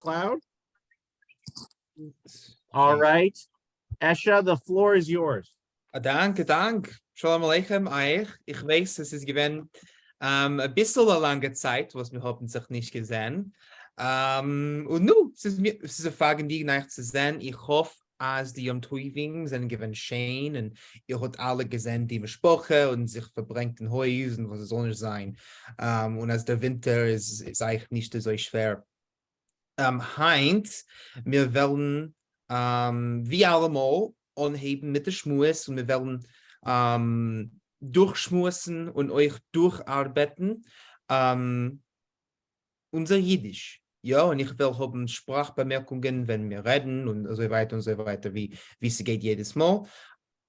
cloud? All right. Eyshe, the floor is yours. Dank. Shalom Aleichem, Eich. Ich weiß, es ist gewesen ein bisschen eine lange Zeit, was wir haben sich nicht gesehen. Und nun, es ist eine Frage, die ich zu sehen. Ich hoffe, als die Tovim sind gewesen schön und ihr habt alle gesehen, die besprochen und sich verbringt in Häusern, was es soll nicht sein. Und als der Winter ist eigentlich nicht so schwer. Heinz, wir werden wie allemal anheben mit der Schmues und wir werden durchschmussen und euch durcharbeiten unser Jiddisch. Ja, und ich will haben Sprachbemerkungen, wenn wir reden und so weiter, wie es geht jedes Mal.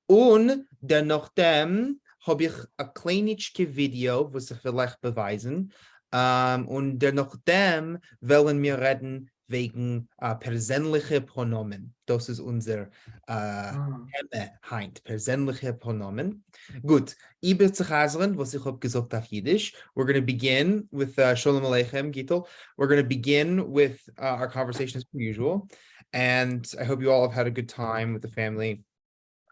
Und dann nachdem habe ich ein kleines Video, was ich vielleicht beweisen. Und dann nachdem wollen wir reden wegen persönliche Pronomen. Das ist unser Thema, persönliche Pronomen. Gut, über zu Chazren, was ich habe gesagt auf Yiddish. We're going to begin with Shalom Aleichem, Gittel. We're going to begin with our conversation as per usual. And I hope you all have had a good time with the family.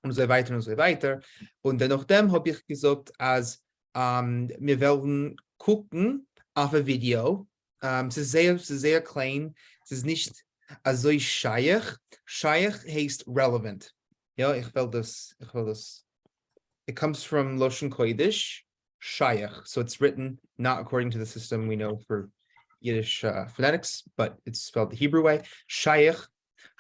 Und so weiter und so weiter. Und dann nachdem habe ich gesagt, als wir werden gucken auf ein Video. Es ist sehr klein. Es ist nicht so Sייך. Sייך heißt relevant. Ja, ich will das. It comes from Loshen Kodesh, Sייך. So it's written not according to the system we know for Yiddish phonetics, but it's spelled the Hebrew way. Sייך.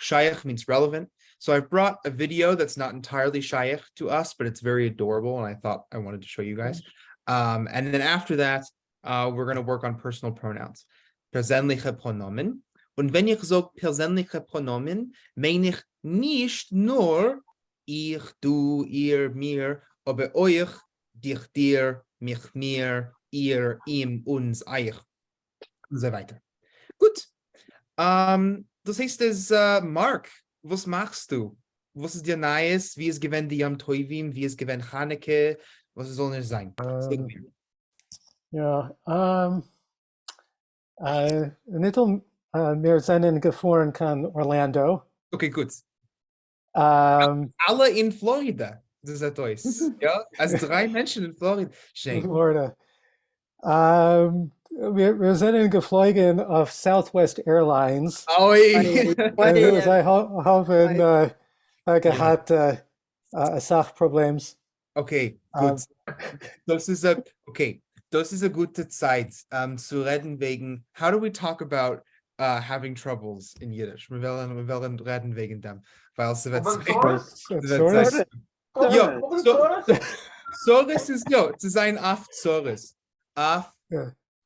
Sייך means relevant. So I've brought a video that's not entirely Sייך to us, but it's very adorable, and I thought I wanted to show you guys. And then after that, we're going to work on personal pronouns. Persönliche Pronomen. Und wenn ich sage persönliche Pronomen, meine ich nicht nur ich, du, ihr, mir, aber euch, dich, dir, mich, mir, ihr, ihm, uns, euch und so weiter. Gut. Das heißt es, Marc, was machst du? Was ist dir Neues? Wie ist gewesen die Yom Tovim? Wie ist gewesen Chaneke? Was soll es sein? Wir sind gefahren kann Orlando. Okay, gut. Alle in Florida. Das ist alles. Ja, als 3 Menschen in Florida. Schön. Florida. Wir sind geflogen auf SouthWorst Airlines. Oi. Zij hebben gehad Sachproblems. Okay, gut. Das ist a gute Zeit zu reden wegen, how do we talk about having troubles in Yiddish? Wir wollen reden wegen dem, weil es wird Zeit. Ja, Soris ist, es ist ein Soris.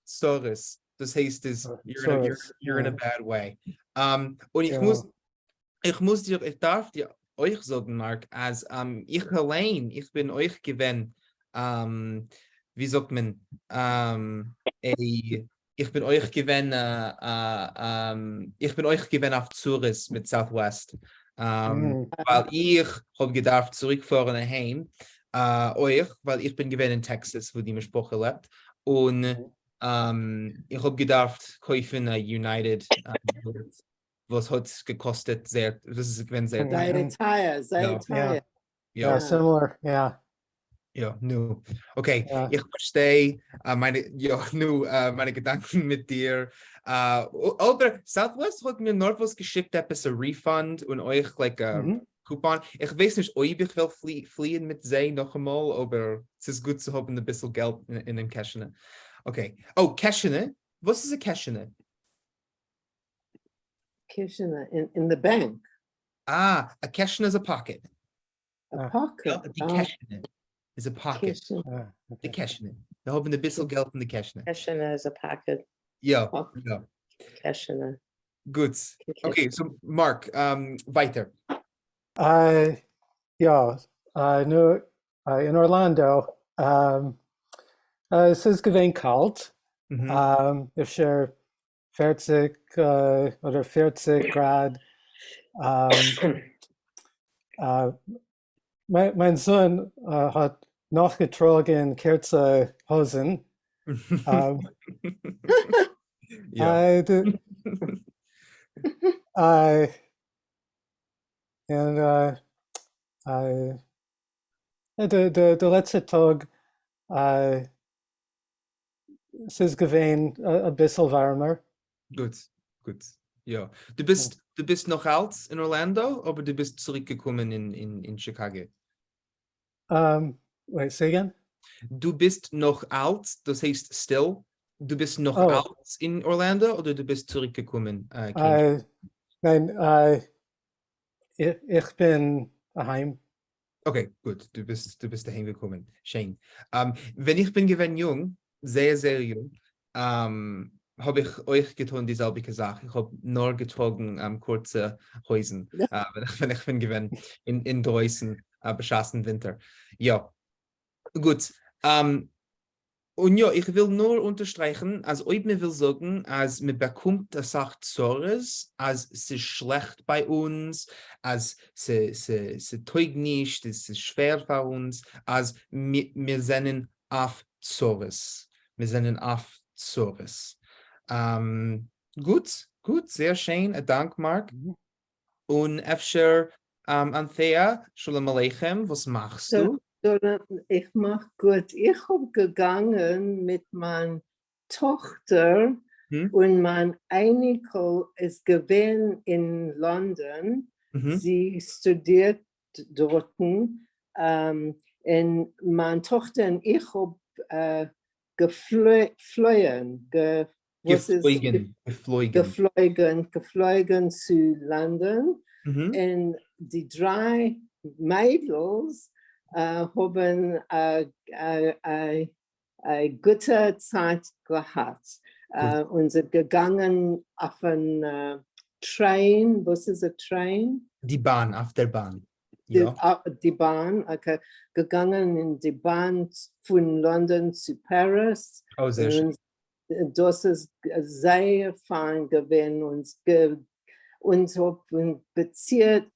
Soris. Das heißt, you're in a bad way. Und ich darf dir euch sagen, Marc, als ich allein, ich bin euch gewesen, wie sagt man, ich bin euch gewesen auf Zürich mit SouthWorst, weil ich habe gedacht, zurückfahren heim, weil ich bin gewesen in Texas, wo die Sprache lebt, und ich habe gedacht, kaufen United, was hat gekostet, das ist gewesen sehr teuer. Ja, similar, ja. Ja, nu. Okay, ich verstehe meine Gedanken mit dir. Aber SouthWorst hat mir noch was geschickt, etwas ein Refund und euch like Coupon. Ich weiß nicht, ob ich will fliehen mit sie noch einmal, aber es ist gut zu haben ein bisschen Geld in den Cashene. Okay. Oh, Cashene. Was ist ein Cashene? Cashene in the bank. A Cashene is a pocket. A pocket. Die Cashene is a pocket. The Cashene. Wir haben ein bisschen Geld in der Cashene. Cashene is a pocket. Ja. Cashene. Gut. Okay, so Marc, weiter. Nu in Orlando, es ist gewesen kalt. If you're 40 oder 40 Grad. Mein Sohn hat noch getragen kurze Hosen. Und der letzte Tag, es ist gewesen ein bisschen wärmer. Gut, gut. Ja. Du bist noch alt in Orlando, aber du bist zurückgekommen in Chicago. Wait, say again? Du bist noch alt, das heißt still. Du bist noch Oh. alt in Orlando oder du bist zurückgekommen? Kind? Nein, ich bin daheim. Okay, gut. Du bist dahin gekommen. Schön. Wenn ich bin gewesen jung, sehr, sehr jung, habe ich euch getan dieselbe Sache. Ich habe nur getragen kurze Hosen, wenn ich bin gewesen in Draußen, beschassen Winter. Ja, gut. Und ja, ich will nur unterstreichen, als ob mir will sagen, als mir bekommt das Sache Zores, als es ist schlecht bei uns, als es teugt nicht, es ist schwer für uns, als wir sind auf Zores. Wir sind auf Zores. Gut, sehr schön. Dank, Marc. Und Efscher, Anthea, Shalom Aleichem, was machst du? Ich mach gut. Ich habe gegangen mit meiner Tochter und mein Enkel ist gewesen in London. Sie studiert dort. Und meine Tochter und ich habe geflogen zu London. Und die 3 Mädels haben eine gute Zeit gehabt. Und sind gegangen auf einen Train. Was ist ein Train? Die Bahn, auf der Bahn. Ja. Die Bahn, okay. Gegangen in die Bahn von London zu Paris. Oh, sehr schön. Das ist sehr fein gewesen. Uns haben bezahlt,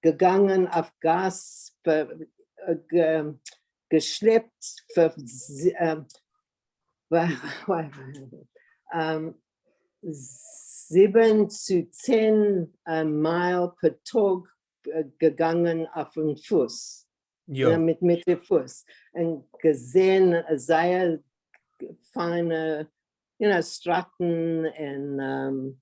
gegangen auf Gas, geschleppt für 7 zu 10 Meilen per Tag gegangen auf den Fuß. Ja. Mit dem Fuß. Und gesehen, sehr feine, Straßen und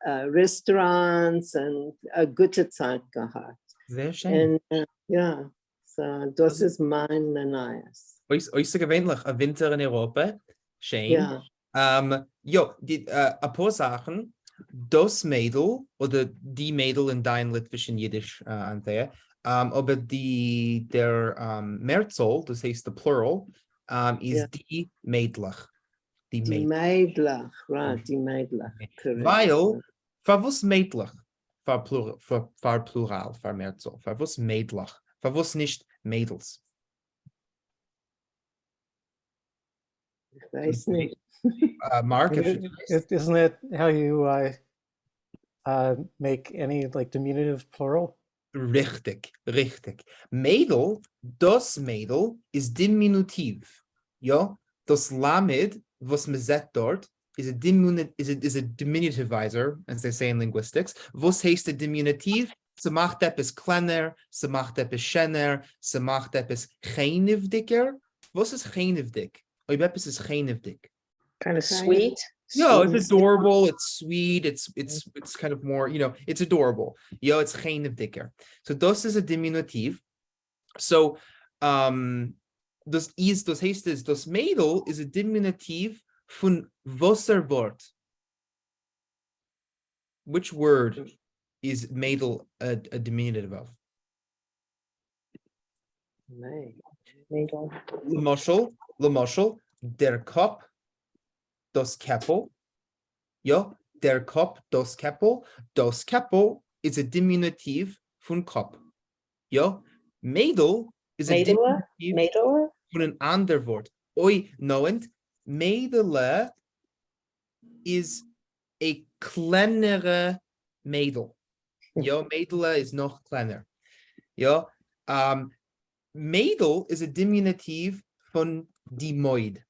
Restaurants und eine gute Zeit gehabt. Sehr schön. Und ja, so, das ist mein Neues. Äußerst gewöhnlich, ein Winter in Europa. Schön. Ja. Ein paar Sachen. Das Mädel oder die Mädel in dein litwischen Jiddisch, Anthea, aber der Mehrzahl, das heißt der Plural, ist die Meiddlach. Die Meiddlach, right, die Meiddlach. Weil, für was Meiddlach? Für Plural, für Mehrzahl. Für was Meiddlach? Für was nicht Mädels? Ich weiß nicht. Mark, isn't it how you make any like diminutive plural? Richtig. Mädel, das Mädel ist diminutiv. Ja, das Lamed, was man sagt dort, is a diminutivizer, as they say in linguistics. Was heißt der Diminutiv? Sie macht etwas kleiner, sie macht etwas schöner, sie macht etwas cheinivdiker. Was ist cheinivdik? Ob etwas ist cheinivdik? Kind of sweet. Yeah, it's adorable, it's sweet, it's kind of more, it's adorable. Yeah, it's cheinivdiker. So das ist a diminutiv. So das heißt es, das Mädel ist a diminutiv von wasser Wort. Which word is Mädel a diminutive of? Mädel. L'moshel, der Kopf, das Keppel. Ja, der Kopf, das Keppel. Das Keppel is a diminutiv von Kopf. Ja, Mädel is a diminutiv von ein anderes Wort. Oi, knowend, Meidelä is a kleinere Mädel. Ja, Meidelä is noch kleiner. Ja, Mädel is a diminutiv von die Moid.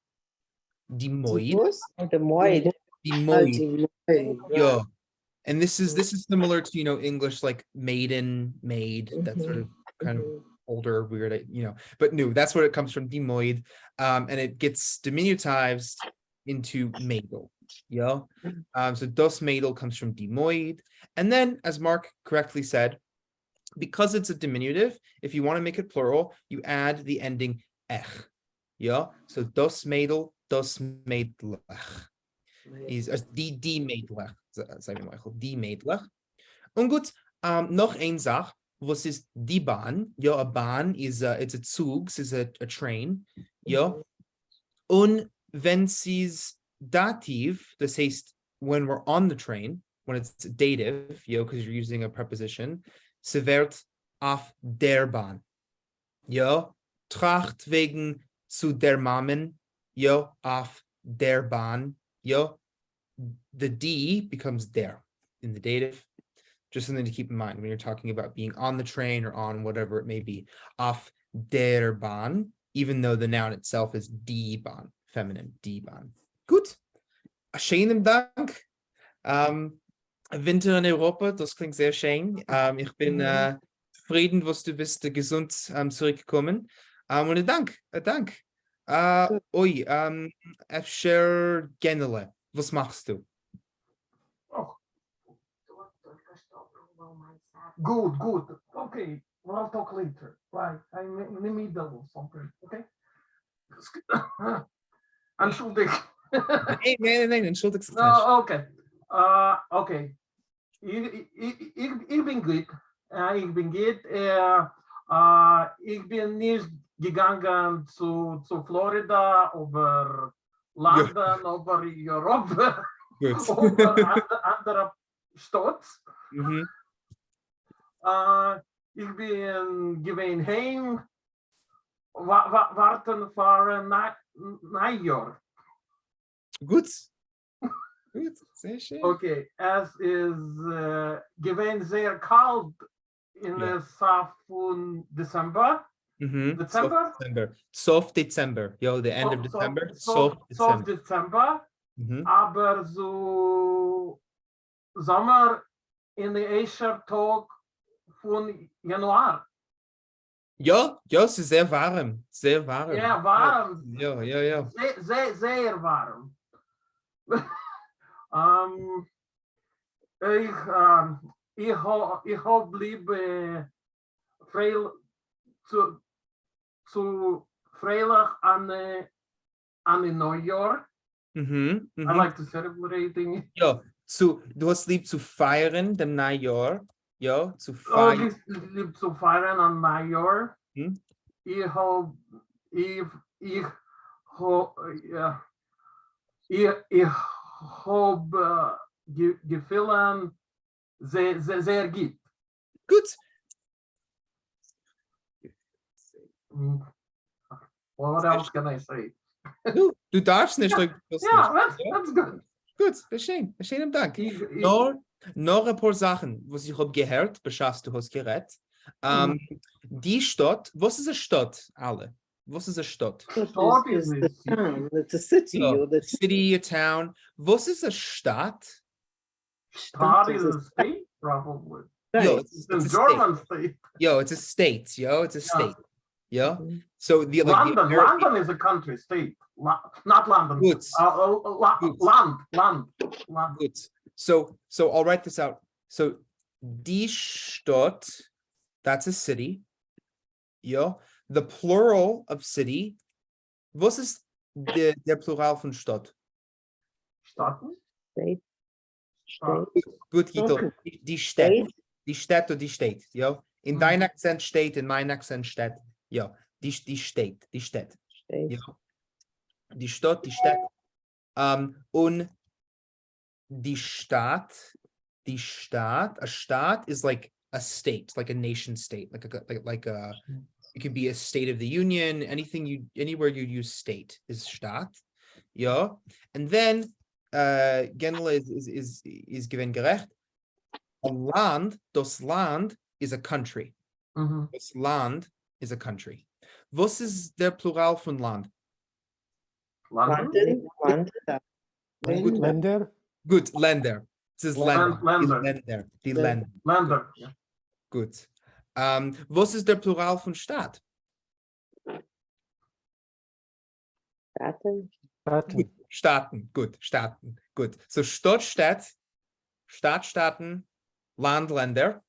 Die Moid. The Moid. Die Moid. die Moid, Yeah. And this is similar to, English like maiden, maid, that sort of kind of older, weird, but no, that's where it comes from, die Moid. And it gets diminutized into meidel. Yeah. So das meidel comes from die Moid. And then, as Mark correctly said, because it's a diminutive, if you want to make it plural, you add the ending ech. Yeah. So das meidel, das meidlach. Is die meidlach. Die meidlach. Und gut, noch ein Sach, was ist die Bahn? Ja, a Bahn is it's a Zug, it's a train. Ja. Und wenn sie's dativ, das heißt, when we're on the train, when it's dative, because you're using a preposition, se wird auf der Bahn. Ja, tracht wegen zu der Mammen, ja, auf der Bahn, ja. The D becomes der in the dative. Just something to keep in mind when you're talking about being on the train or on whatever it may be. Auf der Bahn, even though the noun itself is die Bahn, feminine, die Bahn. Gut. Schönen Dank. Winter in Europa, das klingt sehr schön. Ich bin zufrieden, was du bist gesund zurückgekommen. Und Dank. Efter Genele, was machst du? Good. Okay, we'll talk later. Right, I'm in the middle of something. Okay. Entschuldig. Nee, entschuldig. No, okay. Okay. Ich bin gut. Ich bin gut. Ich bin nicht gegangen zu Florida, über London, über Europa, über andere Städte. Mhm. Ich bin gewesen heim, warten für Neujahr. Gut, sehr schön. Okay, es ist gewesen sehr kalt in der Saft von Dezember. Soft Dezember. Yo, the end of December. Soft Dezember. Aber so Sommer in der ersten Tag von Januar. Ja, es ist sehr warm. Sehr warm. Ja, warm. Ja. Sehr warm. Ich habe lieber zu freilich an Neujahr. I like to celebrating. Ja, du hast lieb zu feiern dem Neujahr. Ja, zu feiern. Lieb zu feiern an Neujahr. Ich habe gefühlt sehr gut. Gut. What else can I say? Du darfst nicht. Yeah, that's good. Gut, das ist schön. Schönen Dank. Noch ein paar Sachen, was ich habe gehört, beschaffst du hast gerät. Die Stadt, was ist eine Stadt, alle? Was ist eine Stadt? Is the town. It's a city or the City, a town. Was ist eine Stadt? Stadt is a state, probably. Yo, It's a German state. Yo, it's a state. Yo, it's a state. Yeah. So the London is a country state. Not London. Goods. Land. Good. So I'll write this out. So die Stadt, that's a city. Yeah. The plural of city. Was ist der Plural von Stadt? Staaten? state. Gut, Gito. Die Stadt. Die Stadt oder die Stadt. Ja. In dein Akzent steht, in mein Akzent steht. Ja. Die Stadt. Die Stadt. Ja. Die Stadt, die Stadt. Und die Stadt, a Staat is like a state, like a nation state, like a it could be a state of the union, anywhere you use state is Staat. Yeah. And then Genele is given gerecht. A land, das Land is a country. Das Land is a country. Was ist der Plural von Land? London? Länder. Gut, Länder. Es ist Länder. Länder. Die Länder. Die Länder. Länder. Yeah. Gut. Was ist der Plural von Stadt? Staaten. Gut. Staaten. Gut. Staaten. Gut. So Stadt, Stadt, Stadt, Staaten, Land, Länder.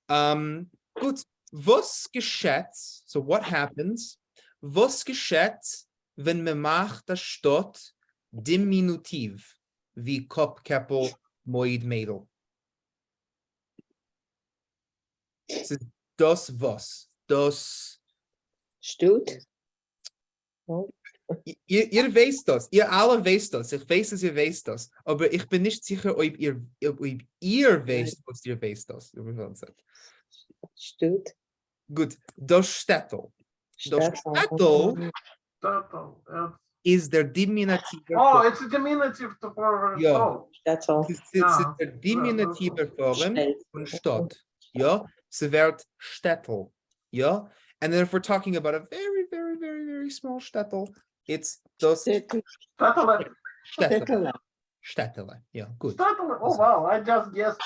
Gut. Was geschieht? So what happens? Was geschieht, wenn man macht das Stadt diminutiv, wie Kopf, Keppel, Mouid, Meidel? Es ist das was? Das. Stut. Ihr wisst das, ihr alle wisst das. Ich weiß, dass ihr wisst das, aber ich bin nicht sicher, ob ihr wisst, was ihr wisst das. Stut. Gut, das Städtel. Das Städtel Total. Yeah. ist der diminutive Oh, Form. it's a diminutive for Yeah. oh. That's all. Es ist der diminutive Form von Stadt. Ja, sie wird Städtel. Ja, and then if we're talking about a very, very, very, very small Städtel, it's das Städtele. Städtel. Städtele. Ja, gut. Städtele. Oh wow, I just guessed.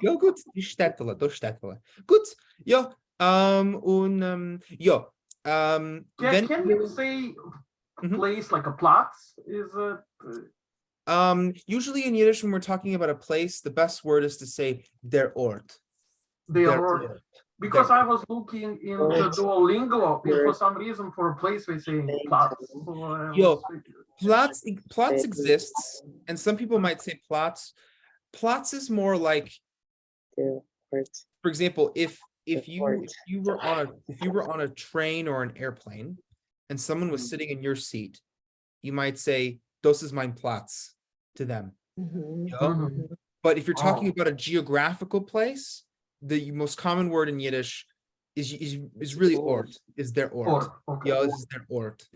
Ja, gut, die Städtele, das Städtele. Gut, ja, ja, Can you say Mhm. place like a Platz? Is it usually in Yiddish, when we're talking about a place, the best word is to say der Ort. the Der Ort? Ort. Because Der- I was looking in the Duolingo, and for some reason for a place we say Platz. So I Yo. was thinking- Platz exists, and some people might say Platz. Platz is more like, for example, if you were on a train or an airplane, and someone was sitting in your seat, you might say, "Das ist mein Platz" to them. Mhm. Yeah? Mhm. But if you're talking Oh. about a geographical place, the most common word in Yiddish is really Ort, is der Ort. Ort, okay. Yeah, this is der Ort.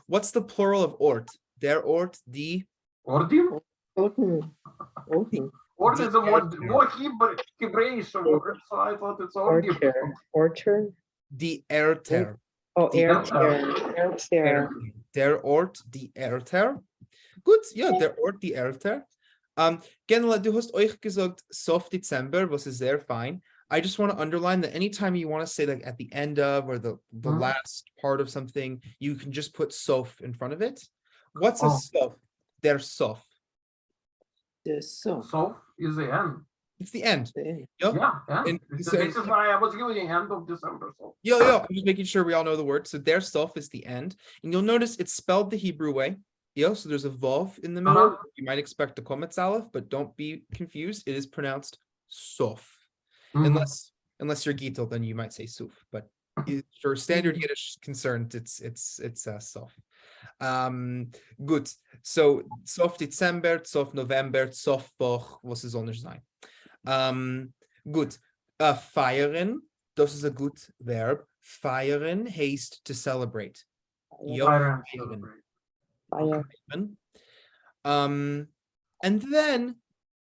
What's the plural of Ort? Der Ort, die Ordim? Orten. Orten. Ort Die is a word, Ort. more Hebrewish word, so I thought it's Ordim. Orcher. Orcher. die Erter. Oh, Die Erter. Erter. Der Ort, die Erter. Gut, ja, der Ort, die Erter. General, du hast euch gesagt, Sof Dezember, was is sehr fine. I just want to underline that anytime you want to say like at the end of or the Mhm. last part of something, you can just put Sof in front of it. What's a Oh. Sof? Der Sof. So. So is the end. It's the end. the- Yeah. Yeah. And This so- is why I was giving end of December. So Yeah. I'm just making sure we all know the word. So der Sof is the end. And you'll notice it's spelled the Hebrew way. Yeah, so there's a vav in the middle. Uh-huh. You might expect a kometz aleph, but don't be confused. It is pronounced sof. Mhm. Unless you're Gittel, then you might say suf. But for standard Yiddish concerned, it's sof. Good. So sof Dezember, sof November, sof Woch, was es soll nicht sein. Good. Feiern, das ist a good verb. Feiern heißt to celebrate. Ja, Feiern. feiern. Fire. And then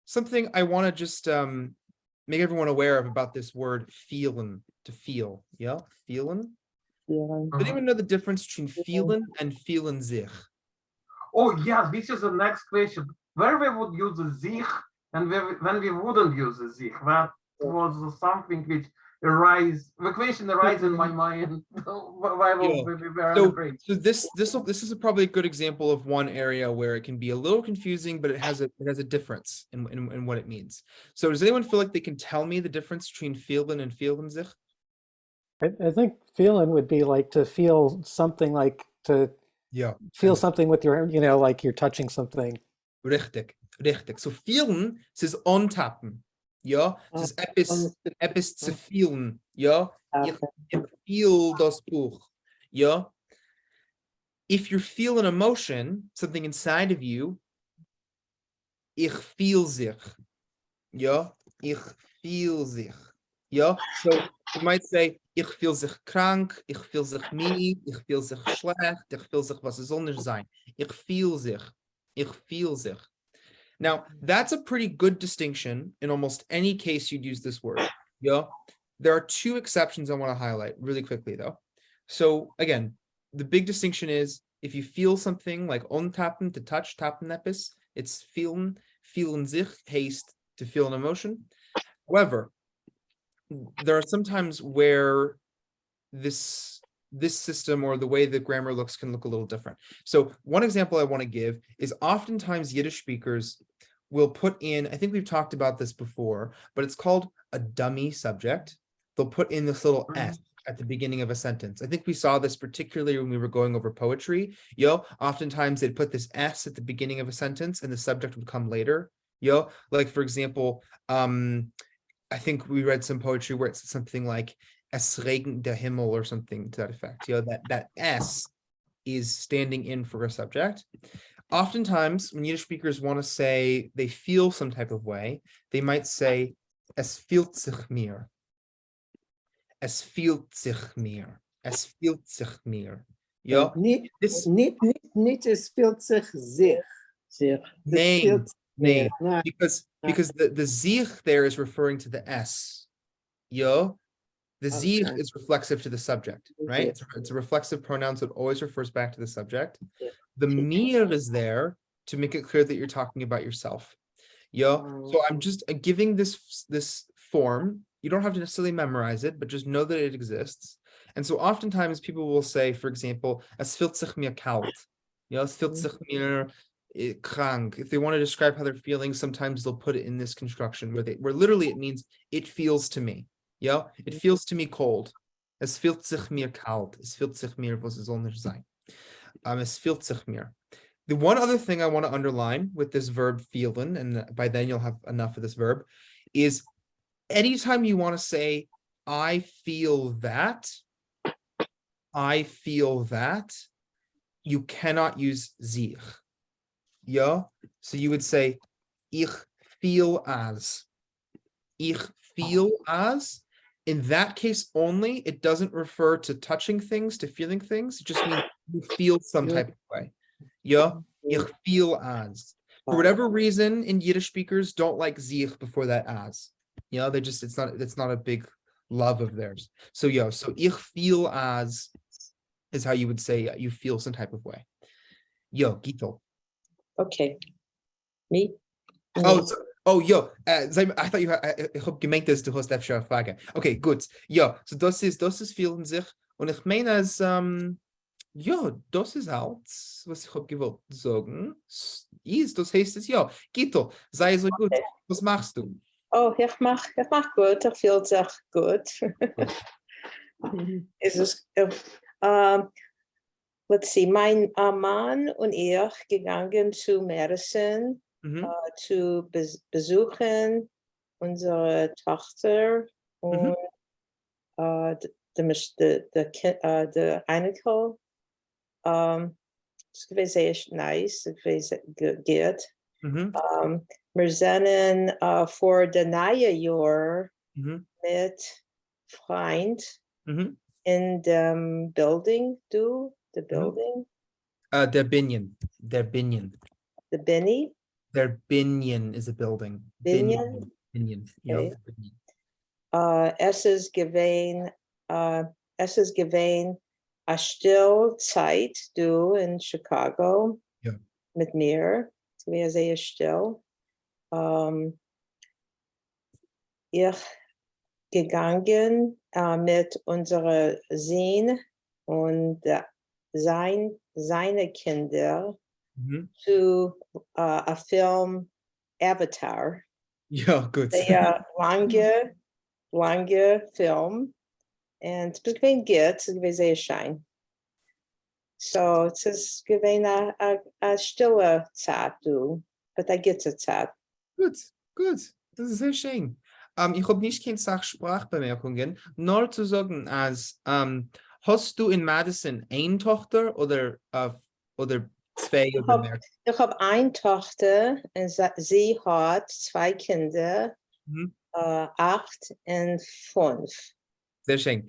something I want to just make everyone aware of about this word feelen, to feel. Yeah, feelen. Feeling. Does anyone know the difference between feelen and feelen sich? Oh yes, this is the next question. Where we would use the sich and when we wouldn't use the sich. That was something which the question arises in my mind. Why Yeah. would we were on the break? So this is probably a good example of one area where it can be a little confusing, but it has a difference in what it means. So does anyone feel like they can tell me the difference between feelen and feelen sich? I think feeling would be like to feel something, like to Yeah. feel something with your, like you're touching something. Richtig. So feelen is ontappen. Ja, es ist etwas zu fühlen. Ja, ich feel das Buch. Yeah. If you feel an emotion, something inside of you, ich feel sich. Yeah. Ich feel sich. Yeah. So you might say, ich feel sich krank, ich feel sich müde, ich feel sich schlecht, ich feel sich was es soll nicht sein. Ich feel sich. Ich feel sich. Now, that's a pretty good distinction in almost any case you'd use this word. Yeah. There are two exceptions I want to highlight really quickly, though. So again, the big distinction is if you feel something like tappen, to touch, tappen epis, it's feelen sich heißt to feel an emotion. However, there are some times where this system or the way the grammar looks can look a little different. So one example I want to give is oftentimes Yiddish speakers will put in, I think we've talked about this before, but it's called a dummy subject. They'll put in this little S at the beginning of a sentence. I think we saw this particularly when we were going over poetry. Oftentimes they'd put this S at the beginning of a sentence and the subject would come later. Like for example, I think we read some poetry where it's something like Es regnet der Himmel or something to that effect. That S is standing in for a subject. Oftentimes, when Yiddish speakers want to say they feel some type of way, they might say Es fühlt sich mir. Es fühlt sich mir. Es fühlt sich mir. Nicht es fühlt sich. Name. Because the sich there is referring to the S. The sich is reflexive to the subject, right? It's a reflexive pronoun, so it always refers back to the subject. The mir is there to make it clear that you're talking about yourself. So I'm just giving this form. You don't have to necessarily memorize it, but just know that it exists. And so oftentimes people will say, for example, es fühlt sich mir kalt. Es fühlt sich mir krank. If they want to describe how they're feeling, sometimes they'll put it in this construction where literally it means it feels to me. It feels to me cold. Es fühlt sich mir kalt. Es fühlt sich mir, was es soll nicht sein. Es fühlt sich mir. The one other thing I want to underline with this verb feelen, and by then you'll have enough of this verb, is anytime you want to say, I feel that, you cannot use sich. So you would say, ich feel as. Ich feel as. In that case only, it doesn't refer to touching things, to feeling things. It just means you feel some type of way. Ich feel as. For whatever reason, in Yiddish speakers don't like sich before that as. They just, it's not a big love of theirs. So ich feel as is how you would say you feel some type of way. Gito. Okay. Me? I thought ich hab gemeint, dass du hast eine Frage. Okay, gut. So das ist fühlen sich. Und ich meine, das ist alles, was ich hab gewollt sagen. Das heißt es, Gito, sei so gut. Okay. Was machst du? Oh, ich mach gut. Ich fühle sich gut. Let's see, mein Mann und ich gegangen zu Madison zu besuchen unsere Tochter und the Einigel. Es war sehr nice, es war gut. Wir sind vor der neue Jahr mit Freund in dem Building, the building? Der Binyan. Der Binyan. The Binny? Der Binyan is a building. Binyan? Binyan. Okay. Es ist gewesen a still Zeit, du in Chicago mit mir. Es war sehr still. Ich gegangen mit unserer Sohn und seine Kinder zu a film Avatar. Ja, gut. Der lange Film. Und es war gut, es war sehr schön. So, es ist gewesen a stille Zeit, du. Aber da gibt es Zeit. Gut. Das ist sehr schön. Ich habe nicht keine Sprachbemerkungen, nur zu sagen, als hast du in Madison eine Tochter oder zwei oder mehr? Ich habe eine Tochter und sie hat zwei Kinder, 8 und 5. Sehr schön.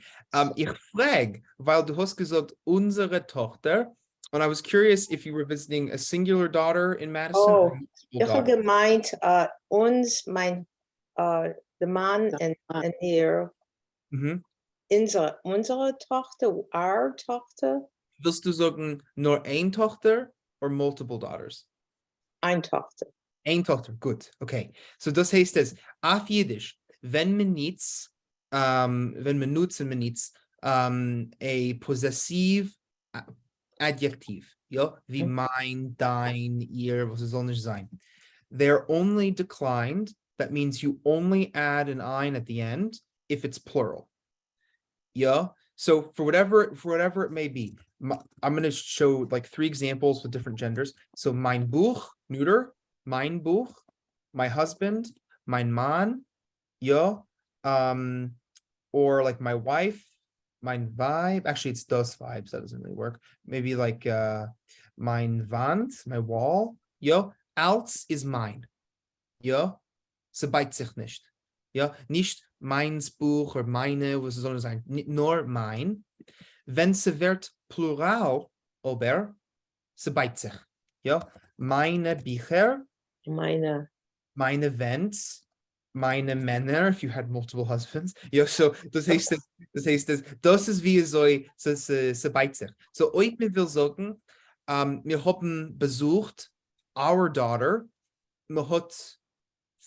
Ich frage, weil du hast gesagt, unsere Tochter, and I was curious if you were visiting a singular daughter in Madison. Oh, ich habe gemeint, der Mann und ihr, unsere Tochter, our Tochter. Willst du sagen nur eine Tochter or multiple daughters? Ein Tochter. Eine Tochter, gut, okay. So das heißt es, auf Jiddisch, wenn man nichts, wenn man nichts, a possessive adjektiv, ja, wie mein, dein, ihr, was es soll nicht sein. They're only declined, that means you only add an ein at the end if it's plural. Yeah, so for whatever it may be, I'm going to show like 3 examples with different genders. So mein Buch, neuter, mein Buch, my husband, mein Mann, yeah, or like my wife, mein Weib. Actually, it's das Vibes. That doesn't really work. Maybe like mein Wand, my wall. Ja, als is mine. Ja, se beißt sich nicht. Ja, nicht meins Buch oder meine, was soll es sein? Nur mein. Wenn se wird plural, aber se beißt sich. Ja, meine Bücher, Meine. meine Vents, meine Männer, if you had multiple husbands. Ja, so das heißt, das ist wie so beißt sich. So, euch mir will sagen, wir haben besucht our daughter. Wir hat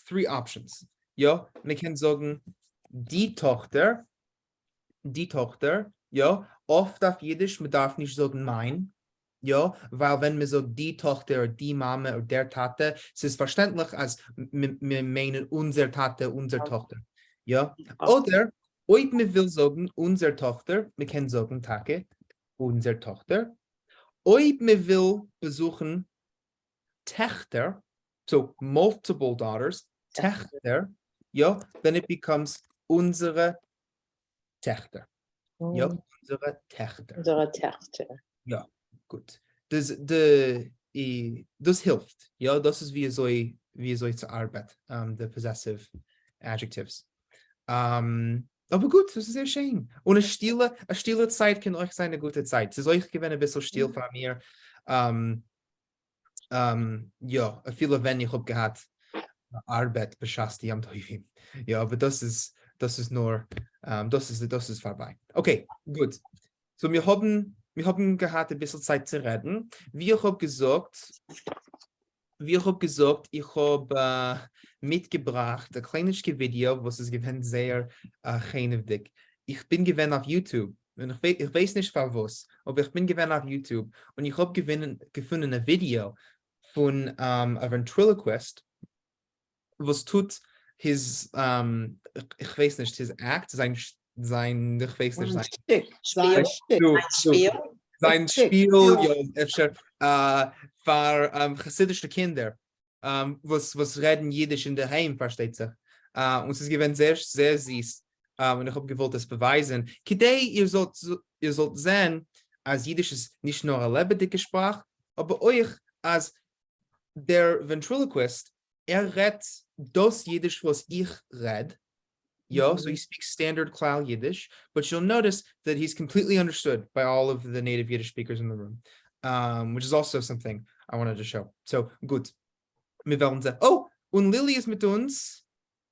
3 options. Ja, wir können sagen, die Tochter, ja, oft auf Jiddisch, man darf nicht sagen mein. Ja, weil wenn wir so die Tochter oder die Mama oder der Tate, es ist verständlich, als wir meinen unser Tate, unsere Tochter. Ja, oder heute wir will sagen, unsere Tochter, wir können sagen, Tage, unsere Tochter. Heute wir will besuchen, Töchter, so multiple daughters, Töchter, ja, then it becomes unsere Töchter. Ja, unsere Töchter. Unsere Töchter. Ja. Gut. Das hilft. Ja, das ist wie soll zur Arbeit, the possessive adjectives. Aber gut, das ist sehr schön. Und eine stille Zeit kann euch sein eine gute Zeit. Es ist euch gewinnt ein bisschen still von mir. Ja, viele wenn ich habe gehabt Arbeit beschäftigt am Teufel. Ja, aber das ist nur das ist vorbei. Okay, gut. So wir haben gehabt ein bisschen Zeit zu reden. Wie ich habe gesagt, ich habe mitgebracht ein kleines Video, was es gewinnt sehr genial. Ich bin gewinnt auf YouTube. Und ich weiß nicht für was, aber ich bin gewinnt auf YouTube. Und ich habe gefunden ein Video von a Ventriloquist, was tut his, ich weiß nicht, his act, sein ich weiß nicht, sein Spiel, ja, für chassidische Kinder, was reden Jiddisch in der Heim, versteht sich. Und es ist gewesen sehr, sehr süß. Und ich habe gewollt das beweisen. Kidei, ihr sollt sehen, als Jiddisch ist nicht nur eine lebendige Sprache, aber euch als der Ventriloquist, redet das Jiddisch, was ich red. Yeah, so he speaks standard Klal Yiddish, but you'll notice that he's completely understood by all of the native Yiddish speakers in the room, which is also something I wanted to show. So, gut. Oh, und Lily ist mit uns.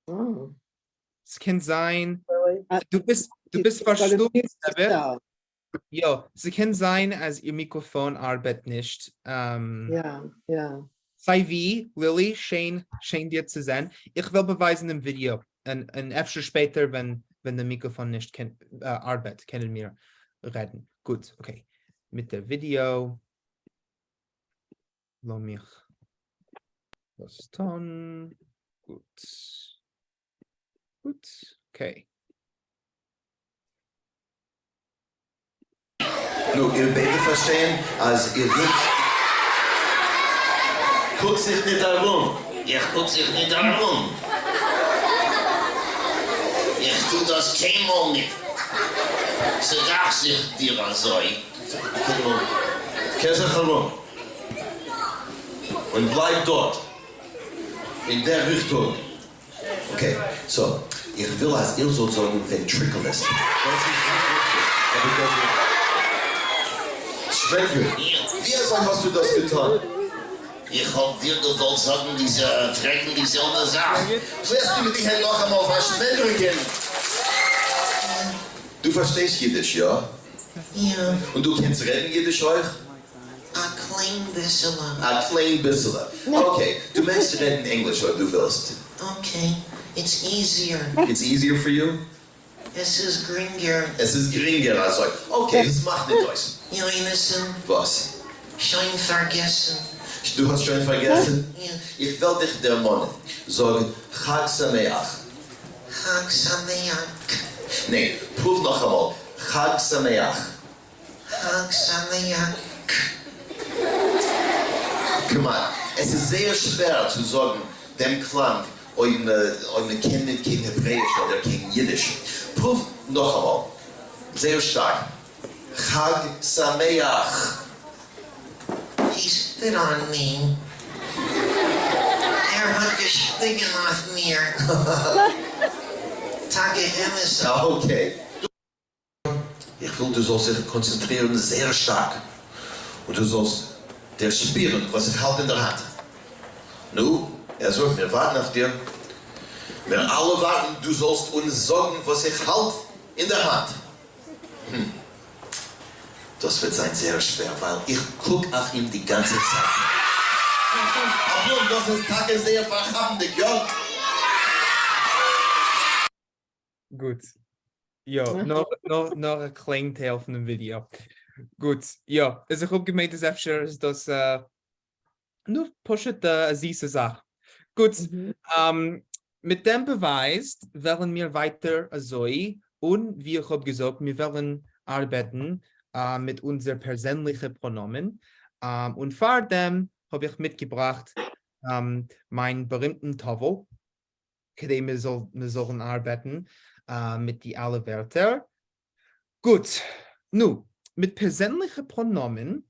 Oh. Es kann sein, du bist verstummt, aber ja, es kann sein, als ihr Mikrofon arbeitet nicht. Ja. Sei wie, Lily, schön dir zu sehen. Ich will beweisen im Video. Und öfter später, wenn der Mikrofon nicht arbeitet, können wir reden. Gut, okay. Mit dem Video. Lass mich das tun. Gut, okay. Nur, ihr beide verstehen, als ihr guckt sich nicht darum. Ich guck sich nicht darum. Ich tu das keinmal nicht. Sie darf sich dir so. Kehr sich herum. Und bleib dort. In der Richtung. Okay, so. Ich will als ihr so sagen, Ventriloquist. Schwäche. Wie hast du das getan? Ich hab dir gewollt sagen, diese Fragen, dieselbe Sache. Zuerst du mit dich noch einmal verschwenden. Du verstehst Jiddisch, ja? Ja, Und du kennst reden Jiddisch euch? a klein bissele. A klein bisschen. Okay, du meinst reden Englisch, wenn du willst. Okay, it's easier. It's easier for you? Es ist geringer. Es ist geringer, also. Okay, das macht nicht aus. Ja, Innocent, Was? schon vergessen. Du hast schon vergessen? Ja, Ich will dich der Mann sagen, Chag Sameach. Chag Sameach. Nee, prüf noch einmal. Chag Sameach. Chag Sameach. Guck mal, es ist sehr schwer zu sagen, dem Klang, eine Kinder kein Hebräisch oder kein Jiddisch. Prüf noch einmal. Sehr stark. Chag Sameach. He spit on me. Hat geschwiegen auf mir. Tage Hemmes. Okay. Ich will, du sollst dich konzentrieren sehr stark. Und du sollst dir spüren, was ich halte in der Hand. Nu, also, wir warten auf dir. Wir alle warten, du sollst uns sagen, was ich halte in der Hand. Das wird sein sehr schwer, weil ich gucke auf ihn die ganze Zeit. Aber das ist Tage sehr verhandig, ja? Gut. Ja, noch ein kleiner Teil von dem Video. Gut, ja. Also ich habe gemeint, dass öfter ist das nur pushet eine süße Sache. Gut, mit dem Beweis wollen wir weiter so und wie ich habe gesagt, wir wollen arbeiten mit unseren persönlichen Pronomen. Und vor dem habe ich mitgebracht meinen berühmten Tafel, mit wir sollen arbeiten mit die alle Wörter. Gut, nun, mit persönlichen Pronomen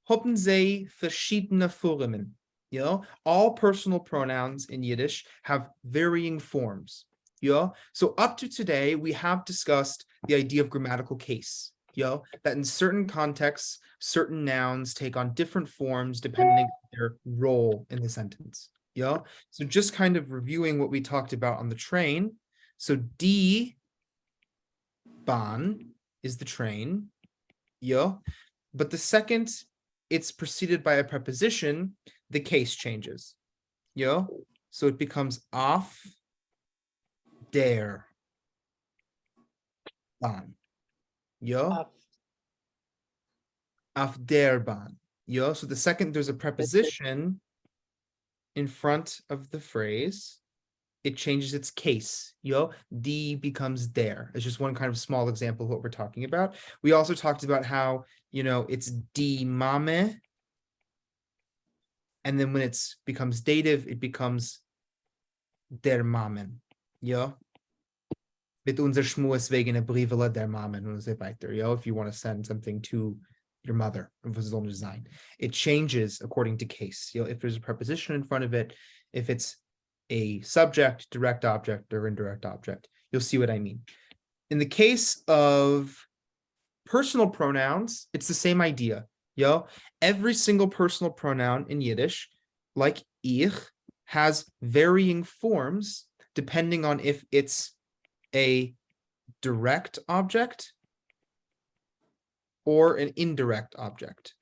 haben sie verschiedene Formen. Yeah, all personal pronouns in Yiddish have varying forms. Yeah, so up to today, we have discussed the idea of grammatical case. Yeah, that in certain contexts, certain nouns take on different forms depending on their role in the sentence. Yeah, so just kind of reviewing what we talked about on the train. So die Bahn is the train. Yeah, but the second it's preceded by a preposition, the case changes. Yeah, so it becomes auf der Bahn. Yeah, auf der Bahn. Yeah, so the second there's a preposition in front of the phrase, it changes its case. Die becomes der. It's just one kind of small example of what we're talking about. We also talked about how, it's die Mame. And then when it becomes dative, it becomes der Mamen. Ja. Mit unser Schmues wegen der Briefele der Mamen und so weiter. Ja, if you want to send something to your mother, it changes according to case. If there's a preposition in front of it, if it's a subject, direct object, or indirect object, you'll see what I mean. In the case of personal pronouns, it's the same idea. Every single personal pronoun in Yiddish, like ich, has varying forms depending on if it's a direct object or an indirect object.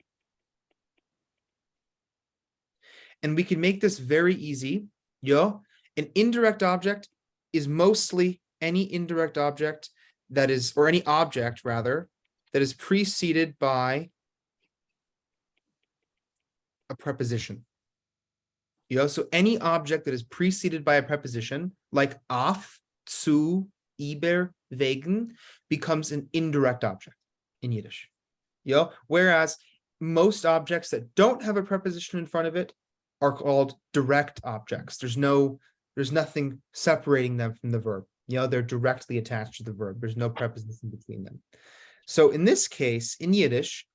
And we can make this very easy. An indirect object is mostly any indirect object that is, or any object rather, that is preceded by a preposition. So any object that is preceded by a preposition, like auf, zu, über, wegen, becomes an indirect object in Yiddish. Whereas most objects that don't have a preposition in front of it are called direct objects. There's nothing separating them from the verb. They're directly attached to the verb. There's no preposition between them. So in this case, in Yiddish,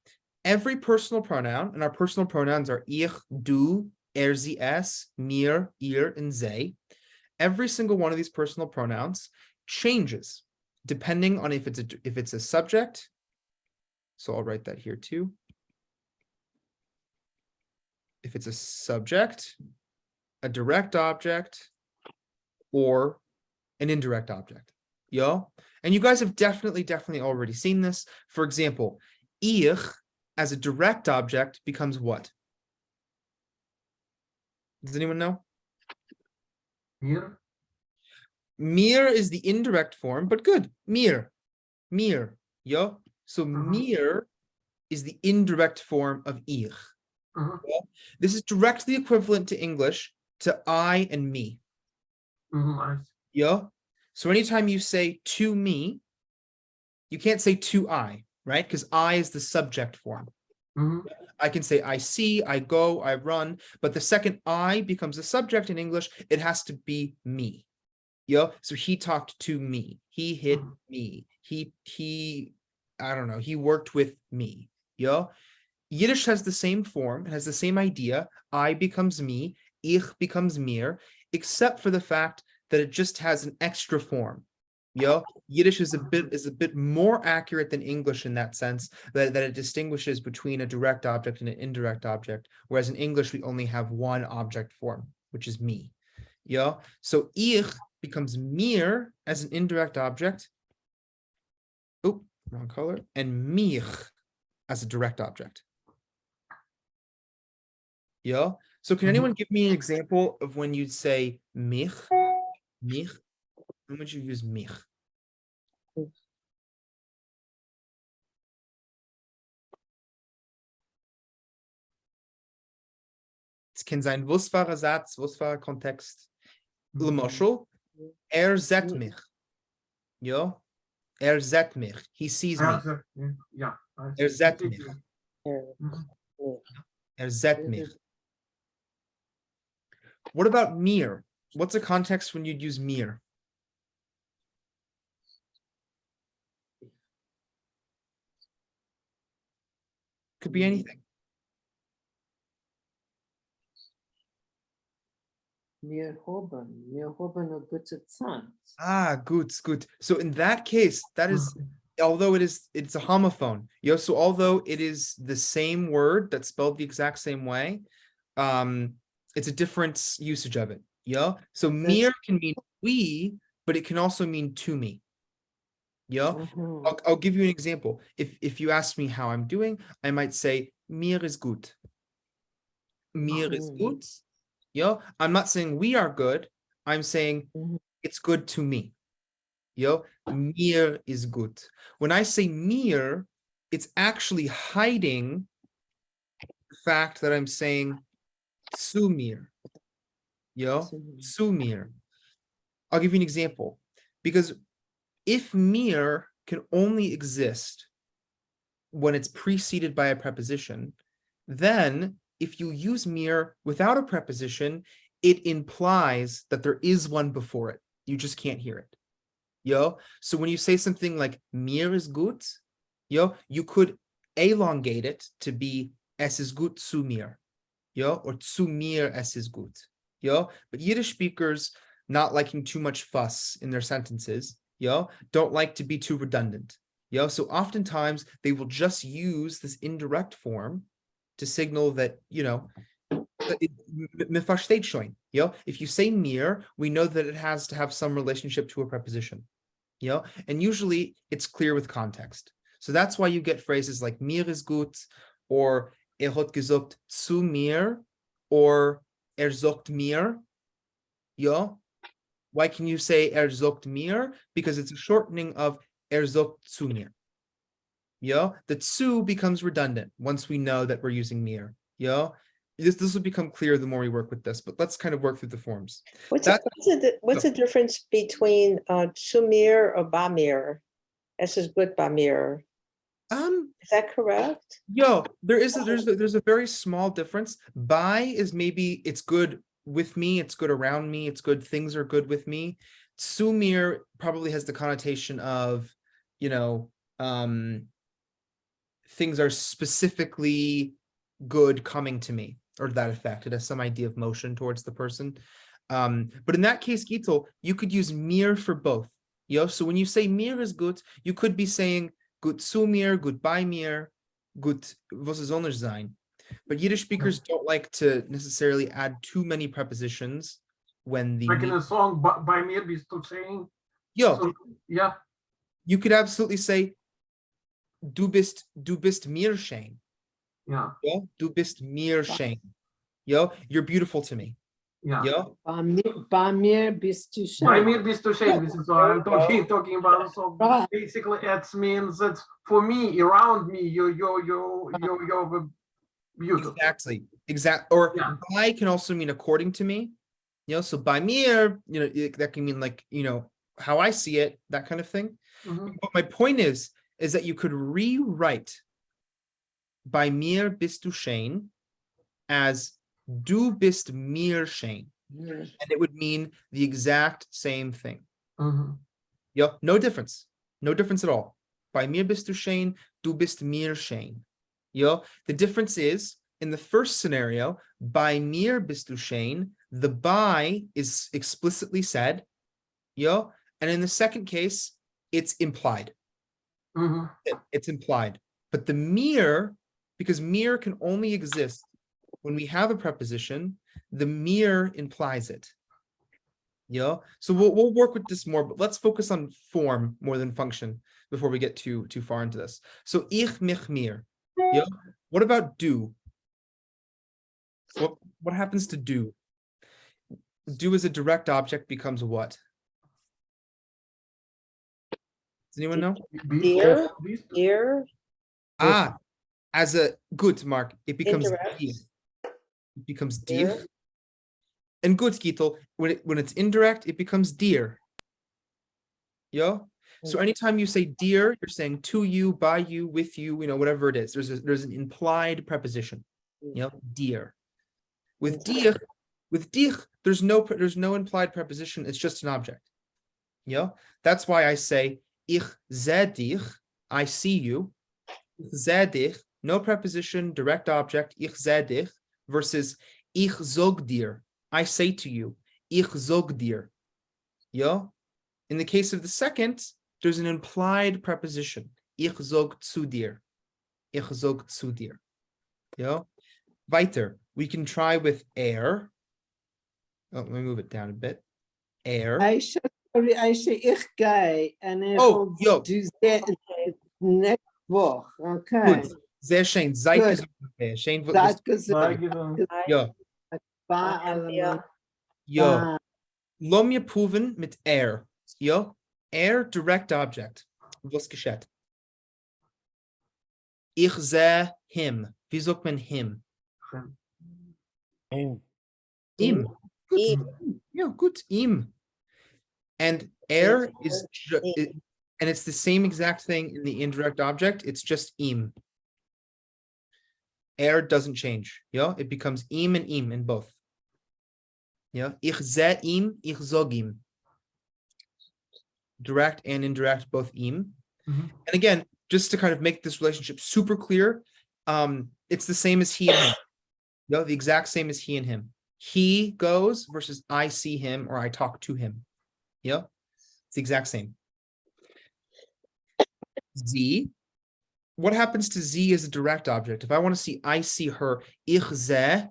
every personal pronoun, and our personal pronouns are ich, du, sie, es, mir, ihr, and sie. Every single one of these personal pronouns changes depending on if it's a subject. So I'll write that here too. If it's a subject, a direct object, or an indirect object. Yo, and you guys have definitely already seen this. For example, ich as a direct object becomes what? Does anyone know? Here. Mir is the indirect form, but good. Mir. Yo. So Mhm. mir is the indirect form of ich. Mhm. This is directly equivalent to English to I and me. I see. Yo. So anytime you say to me, you can't say to I, right? Because I is the subject form. Mhm. I can say I see, I go, I run, but the second I becomes a subject in English, it has to be me. Yo, so he talked to me. He hit Mhm. me. I don't know, he worked with me. Yo, Yiddish has the same form, it has the same idea. I becomes me, ich becomes mir, except for the fact that it just has an extra form. Yo, Yiddish is a bit more accurate than English in that sense, that it distinguishes between a direct object and an indirect object, whereas in English we only have one object form, which is me. Yo, so ich becomes mir as an indirect object. Oh, wrong color. And mich as a direct object. Yo, so can anyone give me an example of when you'd say mich? Mich? When would you use mich? Es kann sein, was war ein Satz, was war ein Kontext. L'moshel, zet mich. Yo, zet mich. He sees me. Yeah. Zet mich. Zet mich. What about mir? What's a context when you'd use mir? Could be anything. Wir haben a gute Zeit. Ah, good. So in that case, that is, although it's a homophone. Yo, so although it is the same word that's spelled the exact same way, it's a different usage of it. Yo, so mir can mean we, but it can also mean to me. Yo, I'll give you an example. If you ask me how I'm doing, I might say mir is gut. Mir is gut. Yo, I'm not saying we are good. I'm saying it's good to me. Yo, mir is good. When I say mir, it's actually hiding the fact that I'm saying zu mir. Yo, zu mir. I'll give you an example. Because if mir can only exist when it's preceded by a preposition, then if you use mir without a preposition, it implies that there is one before it. You just can't hear it. Yo, so when you say something like mir is gut, yo, you could elongate it to be es ist gut zu mir, yo, or zu mir es ist gut, yo. But Yiddish speakers, not liking too much fuss in their sentences, yo, don't like to be too redundant, yo. So oftentimes they will just use this indirect form to signal that, you know, me versteht schon, yo. If you say mir, we know that it has to have some relationship to a preposition, yo, and usually it's clear with context. So that's why you get phrases like mir is gut, or hat gesagt zu mir, or sagt mir, yo. Why can you say sagt mir? Because it's a shortening of sagt zu mir. Yo, the zu becomes redundant once we know that we're using mir. Yo, this will become clear the more we work with this, but let's kind of work through the forms. What's the difference between zu mir or ba mir? Es ist gut ba mir. Is that correct? Yo, there's a very small difference. By is maybe it's good with me, it's good around me, it's good, things are good with me. Zu mir probably has the connotation of, you know, things are specifically good coming to me, or that effect. It has some idea of motion towards the person. But in that case, Gittel, you could use mir for both. Yo, so when you say mir is gut, you could be saying gut zu mir, gut bei mir, gut was es anders sein. But Yiddish speakers don't like to necessarily add too many prepositions when the like in a song, by mir bist du saying. Yo, So, yeah. you could absolutely say, du bist mir schön. Yeah. Yo, du bist mir schön. Yo, you're beautiful to me. Yeah. Yo, Bei mir bist du By schön. me, this to shame. This is what I'm talking about. So Right. basically, it means that for me, around me, you're beautiful. exactly. Or Yeah. by can also mean according to me. So by mir, that can mean like, how I see it, that kind of thing. Mhm. But my point is that you could rewrite by mir bist du schön as du bist mir schön. And it would mean the exact same thing. Mhm. No difference. No difference at all. Bei mir bist du schön, du bist mir schön. The difference is, in the first scenario, bei mir bist du schön, the by is explicitly said. And in the second case, it's implied. Mhm. It's implied. But the mir, because mir can only exist when we have a preposition, the mir implies it. So we'll work with this more, but let's focus on form more than function before we get too far into this. So ich mich mir. What about do? What happens to do? Do as a direct object becomes what? Does anyone know? Dear, Beast. dear, As a good Mark, it becomes Indirect. dir. It becomes Dir. dir. And good Gittel, when it's indirect, it becomes dear. So anytime you say dear, you're saying to you, by you, with you, whatever it is. There's an implied preposition. Dear. With dich, there's no implied preposition. It's just an object. That's why I say ich seh dich, I see you. Ich seh dich, no preposition, direct object, ich seh dich, versus ich sag dir, I say to you, ich sag dir. In the case of the second, there's an implied preposition, ich sag zu dir, ich sag zu dir. Weiter, we can try with er. Let me move it down a bit. Er. Eyshe, ich gehe and Oh, yo. do that next Woche. Okay. Gut. Sehr schön. Seid Good. gesund. Schön. Seid gesund. Sei gesund. Ja. Bye, Allemann. Ja. Lass mir proven mit er. Ja. Er, direct object. Was geschieht? Ich sehe him. Wie sagt man him? Ihm. Ihm. Gut. Ihm. Yeah, good. Ihm. And er is, and it's the same exact thing in the indirect object. It's just ihm. Er doesn't change. It becomes ihm and ihm in both. Ich seh ihm, ich sag ihm. Direct and indirect, both ihm. Mhm. And again, just to kind of make this relationship super clear, it's the same as he and him. The exact same as he and him. He goes versus I see him or I talk to him. It's the exact same. Z. What happens to Z as a direct object? If I want to see I see her, ich seh.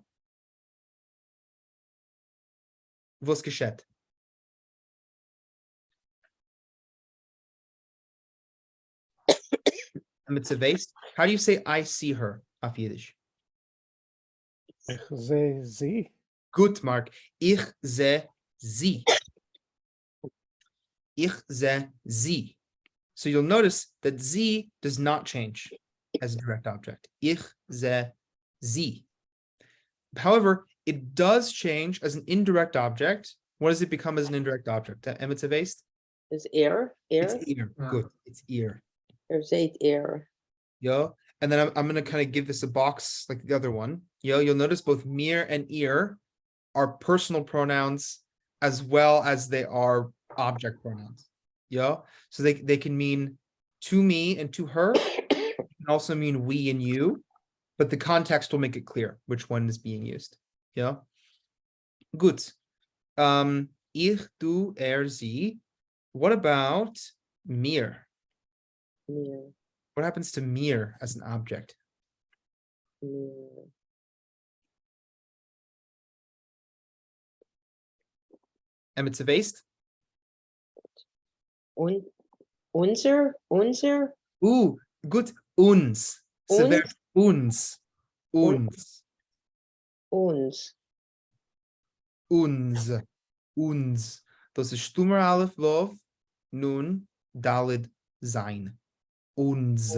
Was geschieht? How do you say I see her auf Yiddish? Ich sehe sie. Gut, Mark. Ich seh sie. Ich seh sie. So you'll notice that sie does not change as a direct object. Ich seh sie. However, it does change as an indirect object. What does it become as an indirect object? Emetzeveist? is ear, It's ear, ear. Yeah. Good. It's ear. or zait ear. And then I'm going to kind of give this a box like the other one. You'll notice both mir and ear are personal pronouns as well as they are object pronouns. So they can mean to me and to her. It can also mean we and you, but the context will make it clear which one is being used. Good. Ich, du, sie. What about mir? Mir, What happens to mir as an object? mir. Emetzeveist? Unser. Gut. Uns. Uns. Sever uns. Uns. Uns. Uns. Uns. Das ist Stummer Aleph Vav. Nun Dalid Zain. Uns.